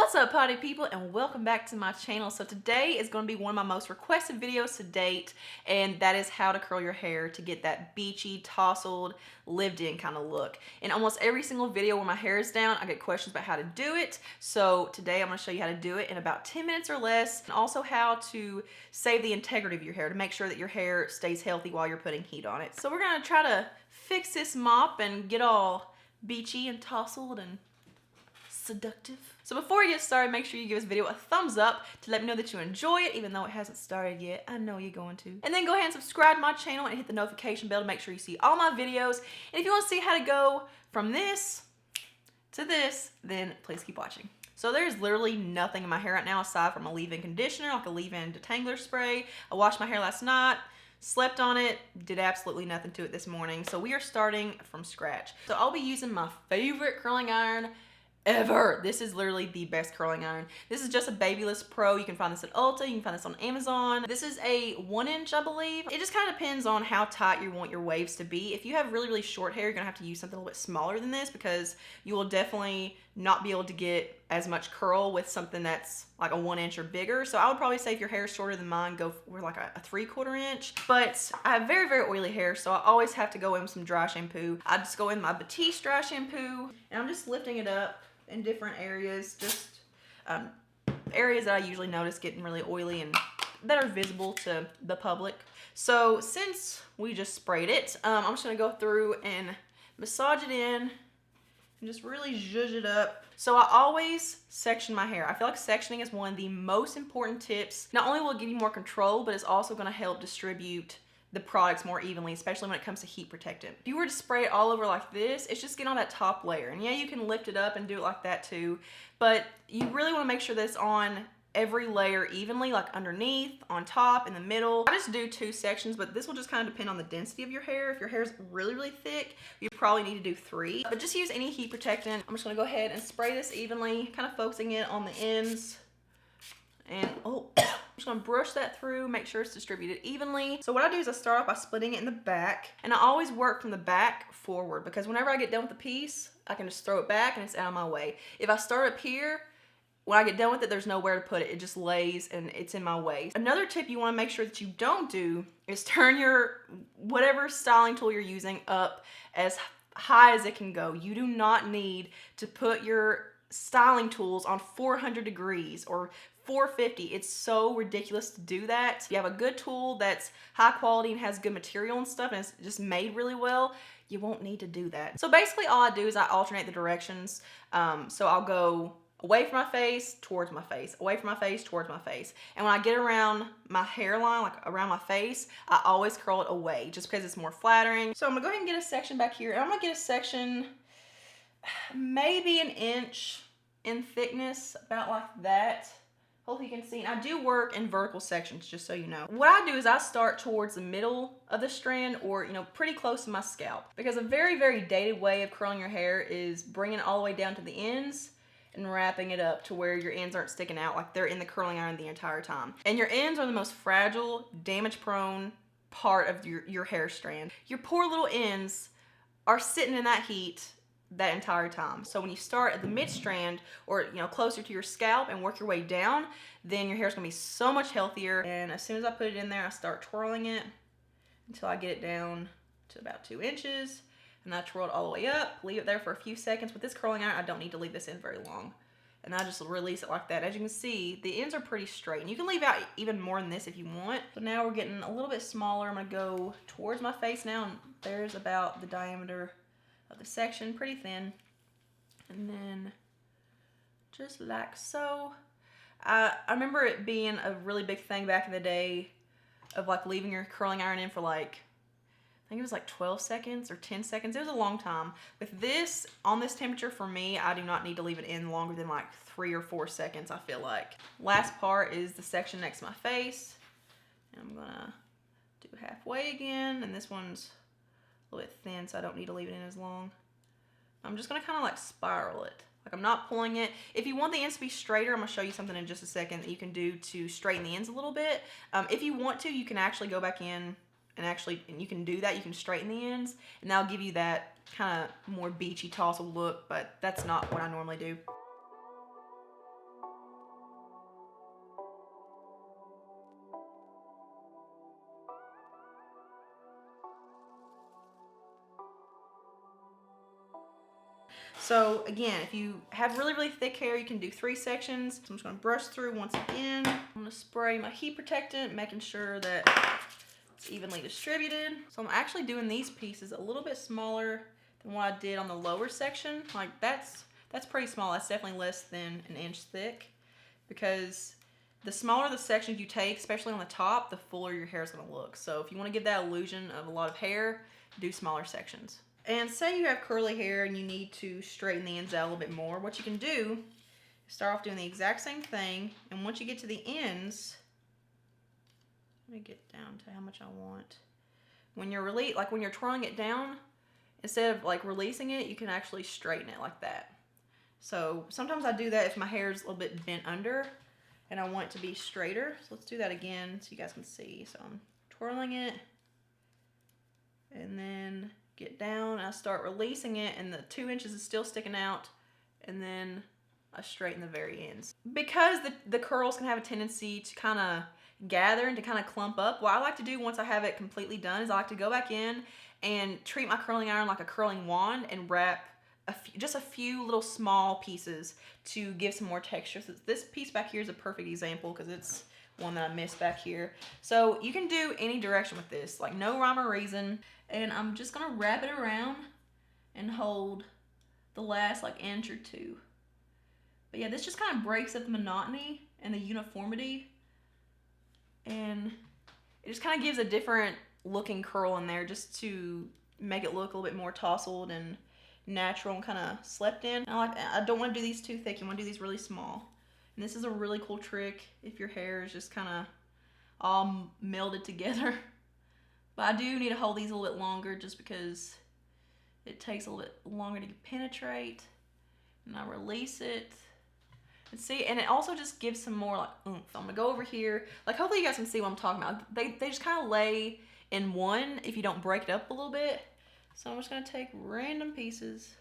What's up, party people, and welcome back to my channel. So today is going to be one of my most requested videos to date, and that is how to curl your hair to get that beachy, tousled, lived-in kind of look. In almost every single video where my hair is down, I get questions about how to do it. So today I'm going to show you how to do it in about 10 minutes or less, and also how to save the integrity of your hair to make sure that your hair stays healthy while you're putting heat on it. So we're going to try to fix this mop and get all beachy and tousled and seductive. So before we get started, make sure you give this video a thumbs up to let me know that you enjoy it, even though it hasn't started yet. I know you're going to. And then go ahead and subscribe to my channel and hit the notification bell to make sure you see all my videos. And if you want to see how to go from this to this, then please keep watching. So there's literally nothing in my hair right now aside from a leave-in conditioner, like a leave-in detangler spray. I washed my hair last night, slept on it, did absolutely nothing to it this morning. So we are starting from scratch. So I'll be using my favorite curling iron ever. This is literally the best curling iron. This is just a Babyliss Pro. You can find this at Ulta. You can find this on Amazon. This is a 1-inch, I believe. It just kind of depends on how tight you want your waves to be. If you have really, really short hair, you're gonna have to use something a little bit smaller than this because you will definitely not be able to get as much curl with something that's like a 1-inch or bigger. So I would probably say if your hair is shorter than mine, go for like a 3/4 inch. But I have very, very oily hair, so I always have to go in with some dry shampoo. I just go in my Batiste dry shampoo, and I'm just lifting it up in different areas, just areas that I usually notice getting really oily and that are visible to the public. So since we just sprayed it, I'm just gonna go through and massage it in and just really zhuzh it up. So I always section my hair. I feel like sectioning is one of the most important tips. Not only will it give you more control, but it's also gonna help distribute the products more evenly, especially when it comes to heat protectant. If you were to spray it all over like this, it's just getting on that top layer. And yeah, you can lift it up and do it like that too, but you really wanna make sure that it's on every layer evenly, like underneath, on top, in the middle. I just do 2 sections, but this will just kind of depend on the density of your hair. If your hair is really, really thick, you probably need to do 3. But just use any heat protectant. I'm just gonna go ahead and spray this evenly, kind of focusing it on the ends. And I'm just gonna brush that through, make sure it's distributed evenly. So what I do is I start off by splitting it in the back, and I always work from the back forward because whenever I get done with the piece, I can just throw it back and it's out of my way. If I start up here, when I get done with it, there's nowhere to put it. It just lays and it's in my way. Another tip you wanna make sure that you don't do is turn your whatever styling tool you're using up as high as it can go. You do not need to put your styling tools on 400 degrees or 450. It's so ridiculous to do that. If you have a good tool that's high quality and has good material and stuff and it's just made really well, you won't need to do that. So basically all I do is I alternate the directions. So I'll go away from my face, towards my face, away from my face, towards my face. And when I get around my hairline, like around my face, I always curl it away just because it's more flattering. So I'm gonna go ahead and get a section back here. And I'm gonna get a section maybe 1 inch in thickness, about like that. Hopefully you can see. And I do work in vertical sections, just so you know. What I do is I start towards the middle of the strand, or pretty close to my scalp, because a very, very dated way of curling your hair is bringing it all the way down to the ends and wrapping it up to where your ends aren't sticking out like they're in the curling iron the entire time. And your ends are the most fragile, damage-prone part of your hair strand. Your poor little ends are sitting in that heat that entire time. So when you start at the mid strand, or closer to your scalp, and work your way down, then your hair is gonna be so much healthier. And as soon as I put it in there, I start twirling it until I get it down to about 2 inches. And I twirl it all the way up, leave it there for a few seconds. With this curling iron, I don't need to leave this in very long. And I just release it like that. As you can see, the ends are pretty straight. And you can leave out even more than this if you want. So now we're getting a little bit smaller. I'm gonna go towards my face now, and there's about the diameter of the section, pretty thin. And then just like so. I remember it being a really big thing back in the day of like leaving your curling iron in for like, I think it was like 12 seconds or 10 seconds. It was a long time. With this, on this temperature, for me, I do not need to leave it in longer than like 3 or 4 seconds, I feel like. Last part is the section next to my face. And I'm gonna do halfway again, and this one's a little bit thin, so I don't need to leave it in as long. I'm just gonna kind of like spiral it. Like, I'm not pulling it. If you want the ends to be straighter, I'm gonna show you something in just a second that you can do to straighten the ends a little bit. If you want to, you can actually go back in and you can do that. You can straighten the ends, and that'll give you that kind of more beachy, tousled look, but that's not what I normally do. So again, if you have really, really thick hair, you can do 3 sections. So I'm just gonna brush through once again. I'm gonna spray my heat protectant, making sure that it's evenly distributed. So I'm actually doing these pieces a little bit smaller than what I did on the lower section. Like that's pretty small. That's definitely less than an inch thick, because the smaller the sections you take, especially on the top, the fuller your hair is gonna look. So if you wanna give that illusion of a lot of hair, do smaller sections. And say you have curly hair and you need to straighten the ends out a little bit more, what you can do is start off doing the exact same thing, and once you get to the ends, let me get down to how much I want. When you're when you're twirling it down, instead of like releasing it, you can actually straighten it like that. So sometimes I do that if my hair is a little bit bent under and I want it to be straighter. So let's do that again so you guys can see. So I'm twirling it and then get down, and I start releasing it, and the 2 inches is still sticking out, and then I straighten the very ends. Because the curls can have a tendency to kind of gather and to kind of clump up, what I like to do once I have it completely done is I like to go back in and treat my curling iron like a curling wand and wrap just a few little small pieces to give some more texture. So this piece back here is a perfect example because it's one that I missed back here. So you can do any direction with this, like no rhyme or reason. And I'm just gonna wrap it around and hold the last like inch or 2. But yeah, this just kind of breaks up the monotony and the uniformity, and it just kind of gives a different looking curl in there just to make it look a little bit more tousled and natural and kind of slept in. I don't want to do these too thick. You want to do these really small. And this is a really cool trick if your hair is just kind of all melded together. But I do need to hold these a little bit longer just because it takes a little bit longer to penetrate. And I release it. And see, and it also just gives some more like oomph. I'm gonna go over here. Like hopefully you guys can see what I'm talking about. They just kind of lay in one if you don't break it up a little bit. So I'm just gonna take random pieces,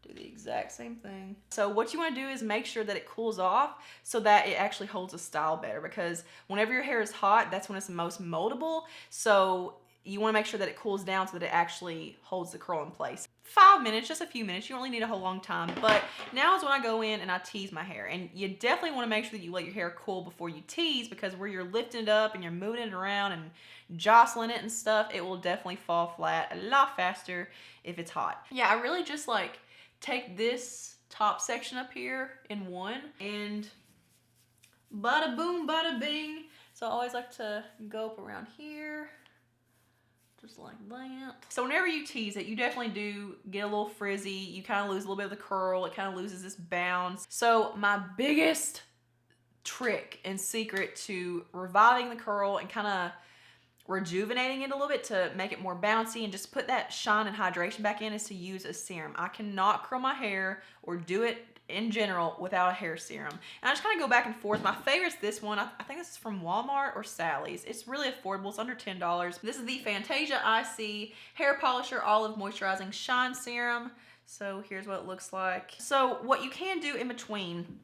do the exact same thing. So what you wanna do is make sure that it cools off so that it actually holds a style better, because whenever your hair is hot, that's when it's the most moldable. So you wanna make sure that it cools down so that it actually holds the curl in place. 5 minutes, just a few minutes. You don't really need a whole long time, but now is when I go in and I tease my hair. And you definitely wanna make sure that you let your hair cool before you tease, because where you're lifting it up and you're moving it around and jostling it and stuff, it will definitely fall flat a lot faster if it's hot. Yeah, I really just like take this top section up here in one and bada boom, bada bing. So I always like to go up around here, just like that. So whenever you tease it, you definitely do get a little frizzy. You kind of lose a little bit of the curl. It kind of loses this bounce. So my biggest trick and secret to reviving the curl and kind of rejuvenating it a little bit to make it more bouncy and just put that shine and hydration back in is to use a serum. I cannot curl my hair or do it in general without a hair serum. And I just kind of go back and forth. My favorite's this one. I think this is from Walmart or Sally's. It's really affordable. It's under $10. This is the Fantasia IC Hair Polisher Olive Moisturizing Shine Serum. So here's what it looks like. So what you can do in between,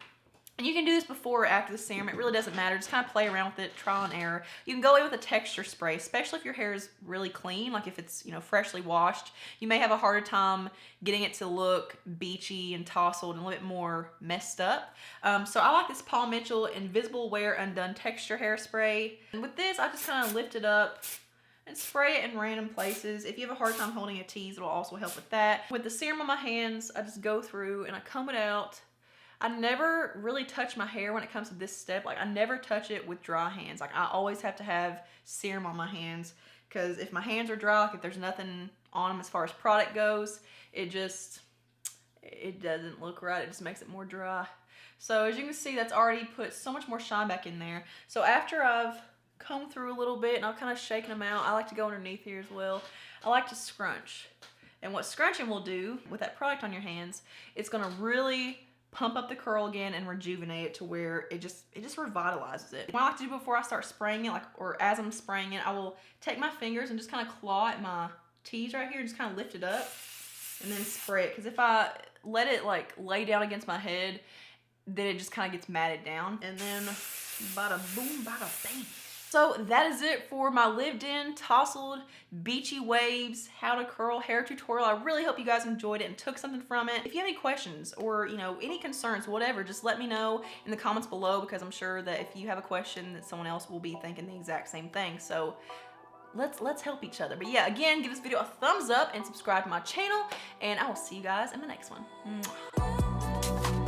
and you can do this before or after the serum, it really doesn't matter. Just kind of play around with it, trial and error. You can go in with a texture spray, especially if your hair is really clean, like if it's, you know, freshly washed. You may have a harder time getting it to look beachy and tousled and a little bit more messed up. So I like this Paul Mitchell Invisible Wear Undone Texture Hairspray. And with this, I just kind of lift it up and spray it in random places. If you have a hard time holding a tease, it'll also help with that. With the serum on my hands, I just go through and I comb it out. I never really touch my hair when it comes to this step. Like I never touch it with dry hands. Like I always have to have serum on my hands, because if my hands are dry, like if there's nothing on them as far as product goes, it doesn't look right. It just makes it more dry. So as you can see, that's already put so much more shine back in there. So after I've combed through a little bit and I've kind of shaken them out, I like to go underneath here as well. I like to scrunch. And what scrunching will do with that product on your hands, it's gonna really pump up the curl again and rejuvenate it to where it just revitalizes it. What I like to do before I start spraying it, or as I'm spraying it, I will take my fingers and just kind of claw at my tease right here and just kind of lift it up and then spray it. Because if I let it like lay down against my head, then it just kind of gets matted down. And then bada boom, bada bang. So that is it for my lived-in, tousled, beachy waves, how to curl hair tutorial. I really hope you guys enjoyed it and took something from it. If you have any questions or, you know, any concerns, whatever, just let me know in the comments below, because I'm sure that if you have a question that someone else will be thinking the exact same thing. So let's help each other. But yeah, again, give this video a thumbs up and subscribe to my channel, and I will see you guys in the next one. Mwah.